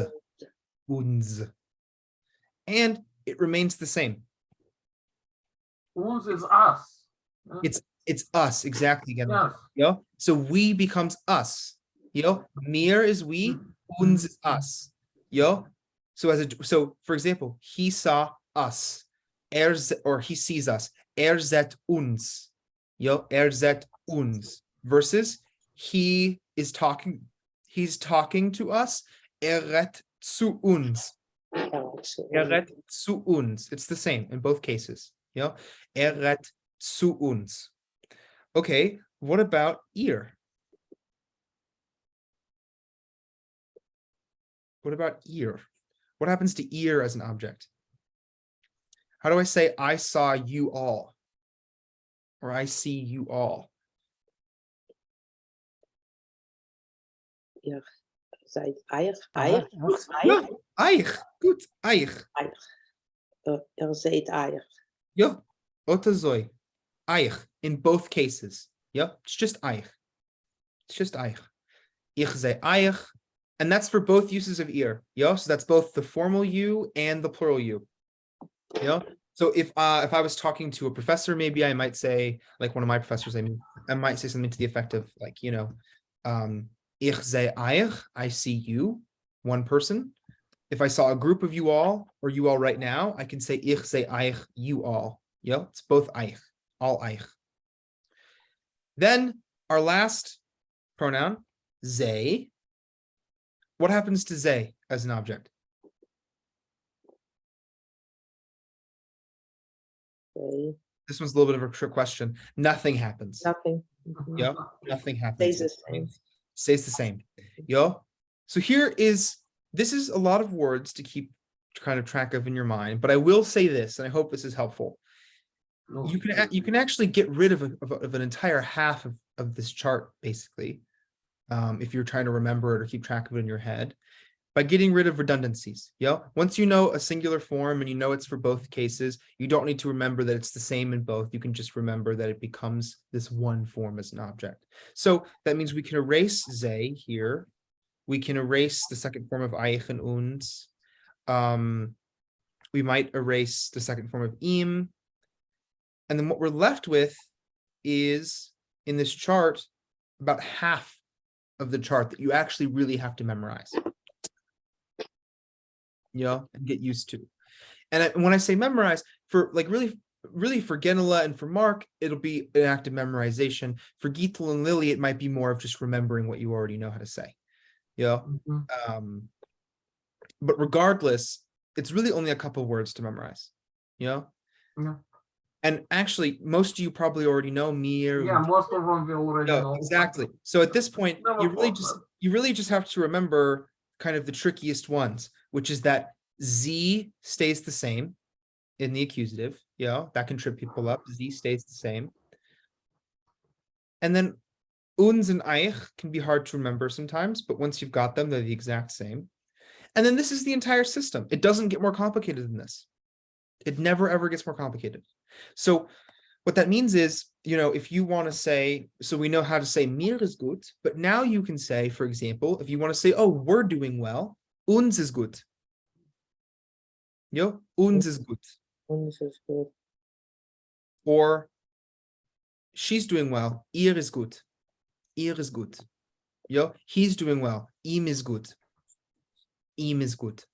Uns. And it remains the same. Uns is us. It's us, exactly. Yes. Yeah. So we becomes us. Mir is we, uns is us. So for example, he saw us. Or he sees us. Zet uns. Zet uns. Versus he is talking. He's talking to us. Redt zu uns. Redt zu uns. It's the same in both cases. Redt zu uns. Okay, what about ihr? What about ihr? What happens to ihr as an object? How do I say I saw you all? Or I see you all? Ihr seid Eich. Eich. Good. Eich. Ihr seid Eich. Yeah. Otazoi. Eich. In both cases. Yeah. It's just Eich. It's just Eich. Ich sei Eich. And that's for both uses of ihr. Yeah. So that's both the formal you and the plural you. Yeah. So if I was talking to a professor, maybe I might say, like one of my professors, I might say something to the effect of, like, ich sei Eich, I see you, one person. If I saw a group of you all, or you all right now, I can say ich sei Eich, you all. Yeah, it's both Eich, all Eich. Then our last pronoun, sei. What happens to sei as an object? This one's a little bit of a trick question. Nothing happens. Nothing. Yeah, nothing happens. Stays the same. Stays the same. Yeah. So this is a lot of words to keep kind of track of in your mind, but I will say this, and I hope this is helpful. You can actually get rid of an entire half of this chart, basically, if you're trying to remember it or keep track of it in your head, by getting rid of redundancies. Yeah. Once you know a singular form and you know it's for both cases, you don't need to remember that it's the same in both. You can just remember that it becomes this one form as an object. So that means we can erase sei here. We can erase the second form of Eich and uns. We might erase the second form of im. And then what we're left with is, in this chart, about half of the chart that you actually really have to memorize. And get used to. And when I say memorize, for like really for Genela and for Marc, it'll be an act of memorization. For Gittel and Lily, it might be more of just remembering what you already know how to say. But regardless, it's really only a couple of words to memorize. And actually, most of you probably already know mir. Yeah, most of them we already know. Exactly. So at this point, you really just have to remember kind of the trickiest ones, which is that Z stays the same in the accusative. That can trip people up. Z stays the same. And then uns and Eich can be hard to remember sometimes, but once you've got them, they're the exact same. And then this is the entire system. It doesn't get more complicated than this. It never, ever gets more complicated. So what that means is, if you want to say, so we know how to say mir is gut, but now you can say, for example, if you want to say, oh, we're doing well, uns is gut. Uns is gut. Uns is good. Or she's doing well, ihr is gut. Ihr is gut. He's doing well, ihm is gut. Ihm is gut.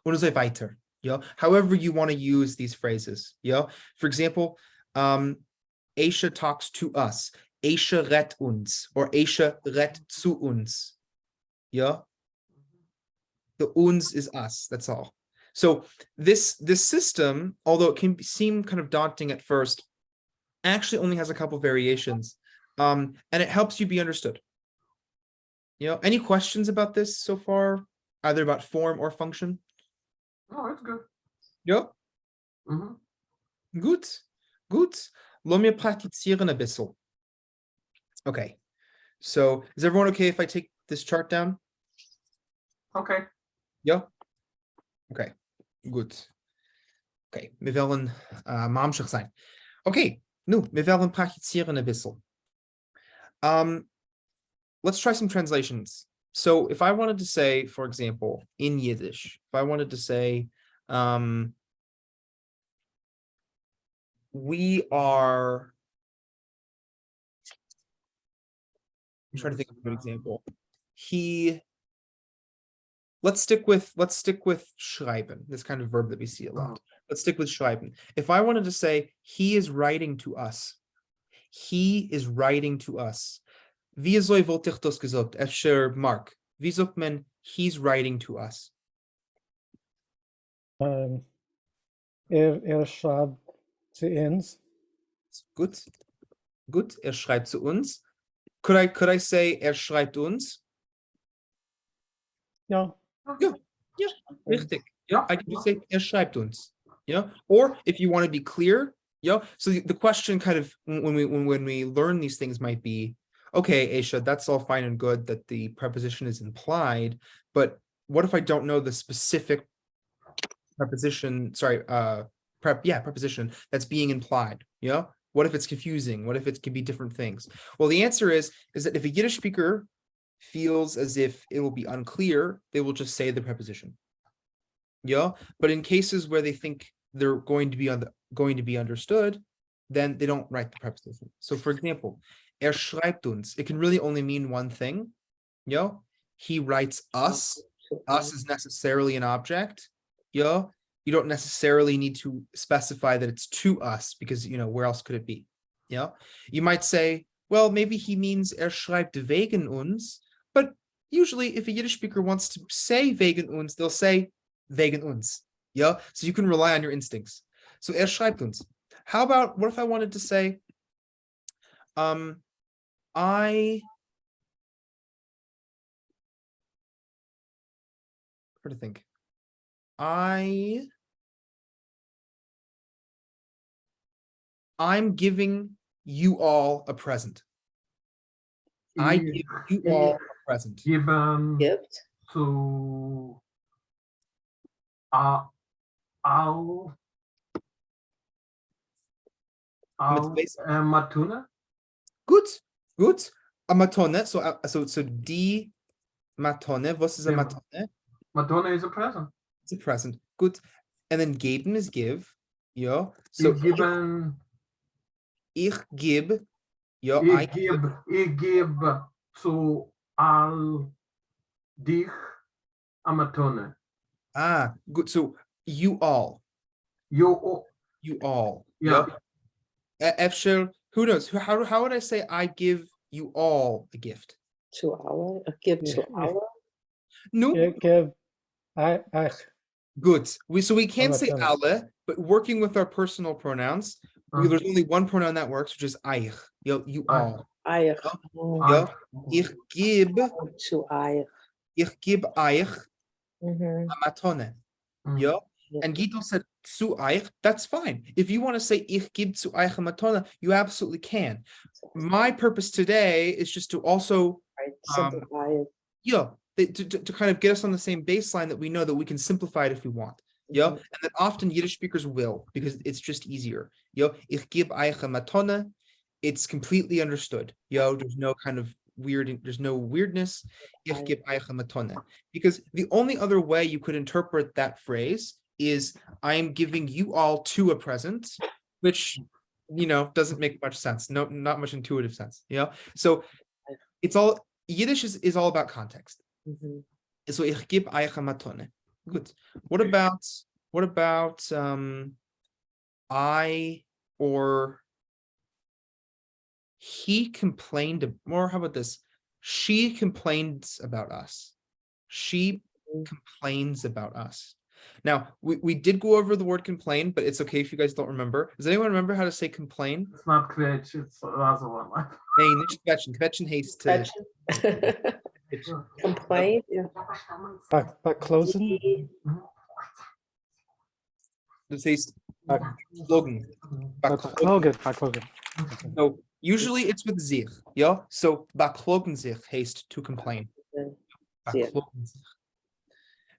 Und so weiter. However you want to use these phrases. For example, Eyshe talks to us. Eyshe redt uns, or Eyshe redt zu uns. The uns is us. That's all. So this system, although it can seem kind of daunting at first, actually only has a couple variations, and it helps you be understood. Any questions about this so far, either about form or function? Oh, it's good. Ja. Gut. Lass mir praktizieren ein bisschen. Okay. So is everyone okay if I take this chart down? Okay. Ja? Okay, gut. Okay, wir wollen mamschig sein. Okay, nu, wir wollen praktizieren ein bisschen. Let's try some translations. So if I wanted to say, for example, in Yiddish, if I wanted to say, we are, I'm trying to think of a good example. Let's stick with schreiben, this kind of verb that we see a lot. Let's stick with schreiben. If I wanted to say, he is writing to us. He is writing to us. Wie soll wollte ich das gesagt? Efsher Mark. Wie sagt man, he's writing to us? Schreibt zu uns. Good. Good. Schreibt zu uns. Could I say, schreibt uns? Ja. Yeah. Yeah. Richtig. Yeah. I can just say, schreibt uns. Yeah. Or if you want to be clear, yeah. So the question kind of when we learn these things might be, okay, Eyshe, that's all fine and good that the preposition is implied, but what if I don't know the specific preposition, preposition that's being implied, yeah? What if it's confusing? What if it could be different things? Well, the answer is that if a Yiddish speaker feels as if it will be unclear, they will just say the preposition, yeah? But in cases where they think they're going to be understood, then they don't write the preposition. So for example, schreibt uns. It can really only mean one thing. Yeah, he writes us. Us is necessarily an object. Yeah, you don't necessarily need to specify that it's to us because where else could it be? Yeah, you might say, well, maybe he means schreibt wegen uns. But usually, if a Yiddish speaker wants to say wegen uns, they'll say wegen uns. Yeah, so you can rely on your instincts. So schreibt uns. How about what if I wanted to say, I'm giving you all a present. I give you all a present. Gift. To Matuna. Good. A matone. So die matone. Was is a matone? Matuna is a present. It's a present. Good. And then geben is give. Yeah. So ich gebe. Yeah. Ich gebe zu all dich a matone. Ah, good. So you all. You all. Yeah. Efshel, who knows? How would I say I give you all a gift? To our. Give to our. No. Give euch. Good. We can't say alle, but working with our personal pronouns, there's only one pronoun that works, which is eich. You all. Eich. Yeah. Ich gebe to eich. Ich gebe euch a matone. Yeah. And Guido said zu euch, that's fine. If you want to say ich gebe zu euch a matone, you absolutely can. My purpose today is just to also to kind of get us on the same baseline that we know that we can simplify it if we want. Yeah. And that often Yiddish speakers will, because it's just easier. Ich gebe euch a matone. It's completely understood. There's no kind of there's no weirdness. Ich gebe euch a matone. Because the only other way you could interpret that phrase is I'm giving you all to a present, which doesn't make much sense. No, not much intuitive sense. So it's all Yiddish is all about context. So ich gebe euch a matone. Good. What about I or he complained, or how about this? She complains about us. She complains about us. Now, we did go over the word complain, but it's okay if you guys don't remember. Does anyone remember how to say complain? It's not quetsch, it's another one. Nee, nicht quetschen. Quetschen heißt complain. Closing. Das heißt Slogan. Backlogan. So Usually it's with sich, yeah? So baklogen sich haste to complain. Sich. Baklogen sich.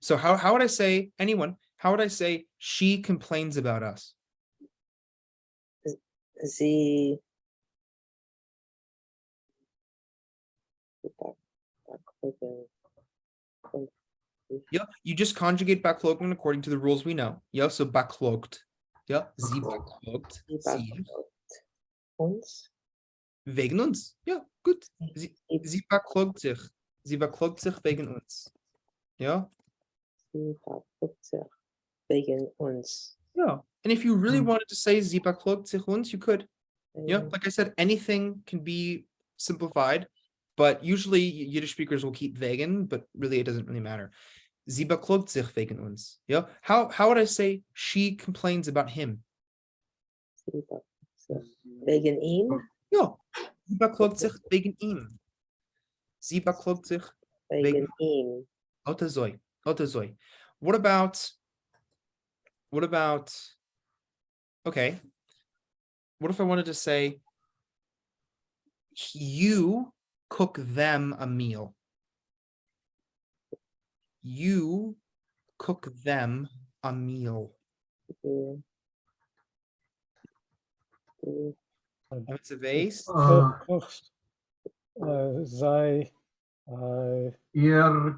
So how would I say, anyone, how would I say she complains about us? Sie. Yeah, you just conjugate baklogen according to the rules we know. Yeah, so baklogt. Yeah, sie baklogt. Sie. Uns. Wegen uns. Ja, gut. Sie baklogt sich. Sie baklogt sich wegen uns. Ja? Sie baklogt sich wegen uns. Yeah. And if you really wanted to say sie baklogt sich uns, you could. Yeah, like I said, anything can be simplified, but usually Yiddish speakers will keep wegen, but really it doesn't really matter. Sie baklogt sich wegen uns. Yeah. How would I say she complains about him? Sie baklogt sich wegen ihm. Ja. Sie baklogt sich wegen ihm. Sie baklogt sich Wegen ihm. Otazoi. Otazoi. What about okay. What if I wanted to say you cook them a meal? You cook them a meal. It's a vase. Kochst. Sei.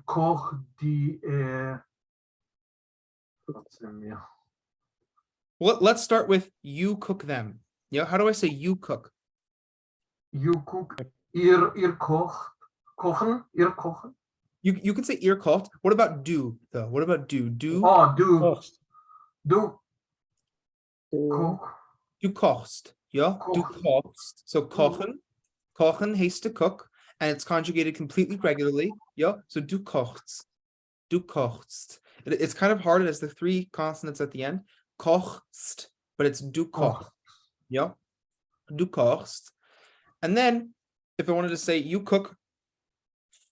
Koch die. Well, let's start with you cook them. Yeah, how do I say you cook? You cook. Kochen. Kochen. You can say ihr kocht. What about do though? What about do? Do. Oh, du. Kochst. Du. Du. Koch. Du kochst. Yeah, du Koch. kochst. So kochen. Kochen hates to cook, and it's conjugated completely regularly. Yeah, so du kochst. Du kochst. It's kind of hard as the three consonants at the end. Kochst, but it's du koch. Yeah, du kochst. And then if I wanted to say you cook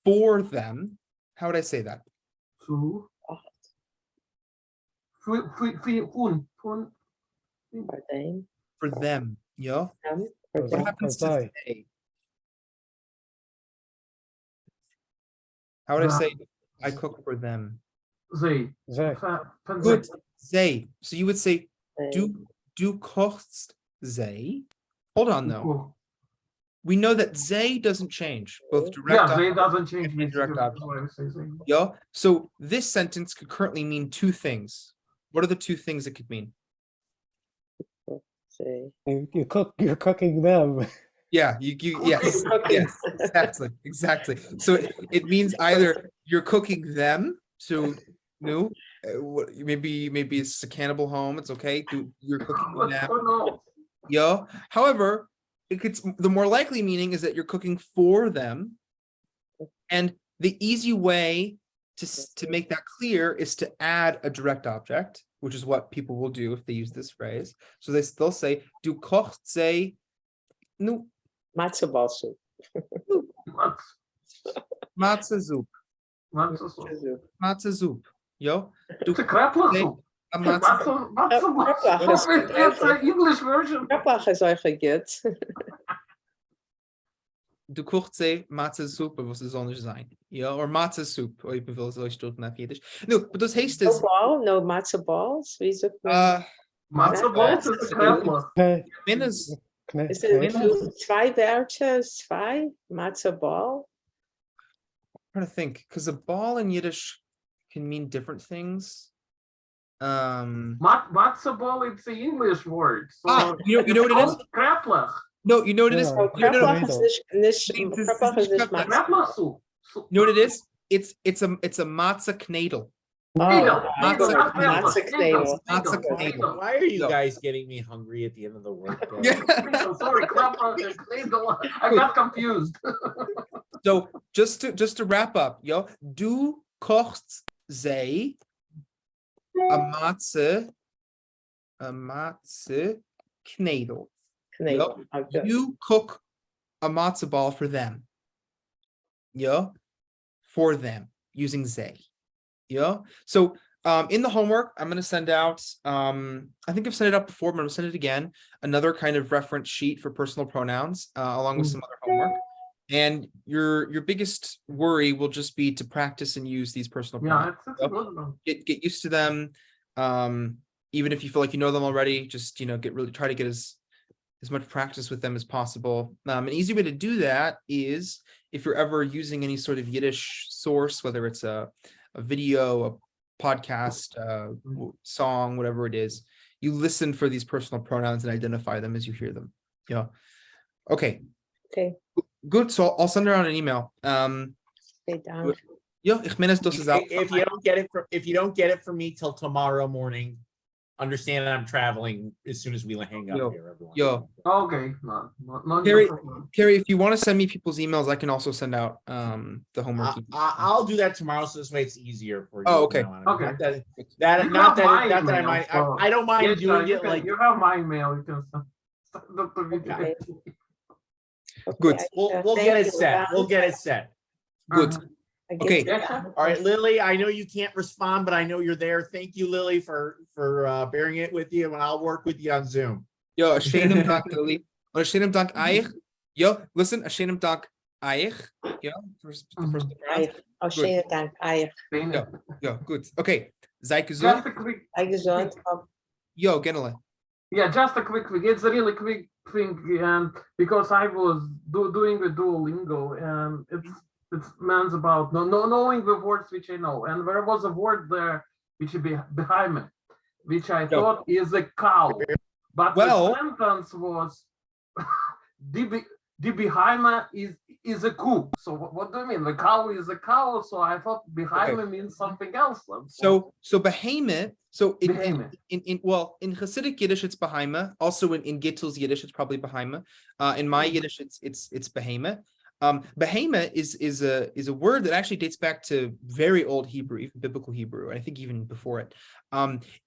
for them, how would I say that? Zu. Für. For them. For them. Yeah. For What them. happens to Sei. they? How would I say I cook for them? Zij. Sei. Good. They. So you would say They. du kochst they. Hold on though. We know that they doesn't change, both direct Yeah, they object doesn't change. and indirect That's object. why I say they. Yeah. So this sentence could currently mean two things. What are the two things it could mean? Say. You're cooking them. Yeah, yes, yes, exactly. So it means either you're cooking them, so no, maybe it's a cannibal home, it's okay. You're cooking them. Oh, no. Yeah. However, the more likely meaning is that you're cooking for them, and the easy way to make that clear is to add a direct object, which is what people will do if they use this phrase. So they'll say, "Du kochst sei nu Matzo ball soup. Matze soup, matze soup." Yo, du It's a krapler sei soup. a matze. It's an English version. Kreplach is euch gut. Du kochst sei matze soup, was es soll nicht sein. Ja, or matze soup, or even will ich dort nach Yiddish. No, but those haste No is ball, no matzo balls. Wie sagt man? Matzo balls is a krapler. minus Is it zwei Wörter? Zwei? Matzo ball? I'm trying to think, because a ball in Yiddish can mean different things. Matzo ball, it's an English word. So you know what it is? Krapler. No, you know what it is? Yeah. No, Kreplach no. is nicht Kreplach is nicht matzo. Krapler soup. You know what it is? It's a matzah knedel. Knedel. Matzo knedel. Matzah knedel. Why are you No. guys getting me hungry at the end of the workday? Yeah. Sorry, krapler. I got confused. So just to wrap up, yo, du kochst sei a matze knedel. Knedel. Okay. You cook a matzah ball for them. Yeah, for them using they. Yeah. So In the homework, I'm going to send out, I think I've sent it out before, but I'm going to send it again, another kind of reference sheet for personal pronouns, along with some other homework. And your biggest worry will just be to practice and use these personal pronouns. Yeah, it's a good one. Get used to them. Even if you feel like you know them already, just try to get as much practice with them as possible. An easy way to do that is if you're ever using any sort of Yiddish source, whether it's a video, a podcast, song, whatever it is, you listen for these personal pronouns and identify them as you hear them. Yeah. Okay. Okay. Good. So I'll send around an email. Stay down. Ja, ich meine, das ist auch. If you don't get it from me till tomorrow morning, understand that I'm traveling as soon as we hang up here, everyone. Yo. Okay, no Cary, problem. Cary, if you want to send me people's emails, I can also send out the homework. I'll do that tomorrow, so this way it's easier for you. Oh, okay. Okay. Not that I might. I don't mind Yes, doing you it can- like. you have my email. You can send the video. Okay. Good. Okay, We'll thank get it you, set. Ron. We'll get it set. Good. I get Okay. you. Yes, All right, Lily, I know you can't respond, but I know you're there. Thank you, Lily, for bearing it with you, and I'll work with you on Zoom. Ja, schönen Dank, Lily. Und schönen Dank, Eich. Ja, listen, schönen Dank, Eich. Ja, first pronouns. Oh, schönen Dank. Eich. Ja, ja, gut. Okay. Sei gesund. Just a quick, Sei gesund. Oh, Jo, gerne. yeah, just a quick thing. It's a really quick thing, and because I was doing the Duolingo, and it's means about knowing the words which I know, and there was a word there which is behind me, which I thought is a cow, but Well- the sentence was the behind me is a cow. So what do you mean? The cow is a cow. So I thought behind me means something else. So behemoth. So Behemoth. in Hasidic Yiddish it's behemoth. Also in Gittel's Yiddish it's probably behemoth. In my Yiddish it's behemoth. Behemoth is a word that actually dates back to very old Hebrew, even biblical Hebrew, and I think even before it.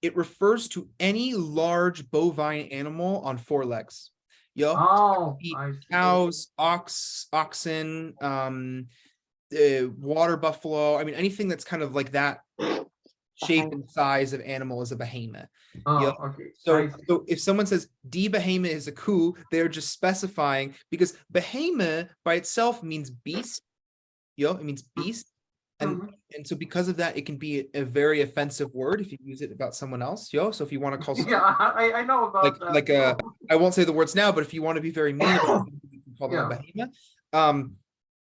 It refers to any large bovine animal on four legs. Yeah. Oh, I see. Cows, oxen, water buffalo. I mean, anything that's kind of like that shape and size of animal is a behemoth. Oh, Yeah. okay. So if someone says die behemoth is a coup, they're just specifying because behemoth by itself means beast. It means beast. And so because of that, it can be a very offensive word if you use it about someone else. So if you want to call someone Yeah, I know about that. I won't say the words now, but if you want to be very mean about it, you can call them a behemoth.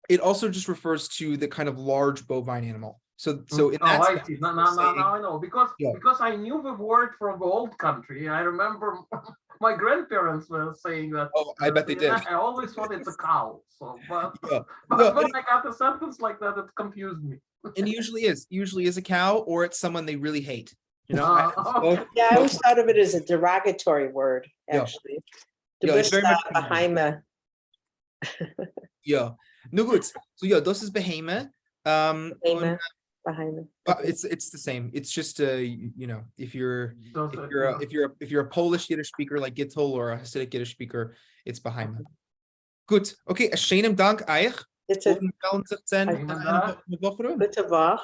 It also just refers to the kind of large bovine animal. So in that I sense, see. Now I know because I knew the word from the old country. I remember my grandparents were saying that. Oh, I bet they did. I always thought it's a cow. So, but No, when I got a sentence like that, it confused me. and usually is a cow or it's someone they really hate. Yeah, I always thought of it as a derogatory word, actually. Yeah, it's very much behemoth. Yeah. No good. So das ist behemoth. Behemoth. It's the same. It's just if you're a Polish Yiddish speaker like Gittel or a Hasidic Yiddish speaker, it's behemoth. Good. Okay, a schönen Dank Eich. Bitte. Woche. Gute Woche.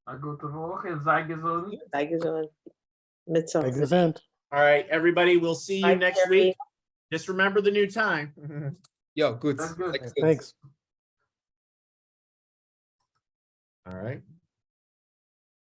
A gute Woche. Sei gesund. Sei gesund. Mittwoch. Sei gesund. All right, everybody, we'll see you Bye, next Cary. week. Just remember the new time. Yeah, good. That's good. Thanks. All right.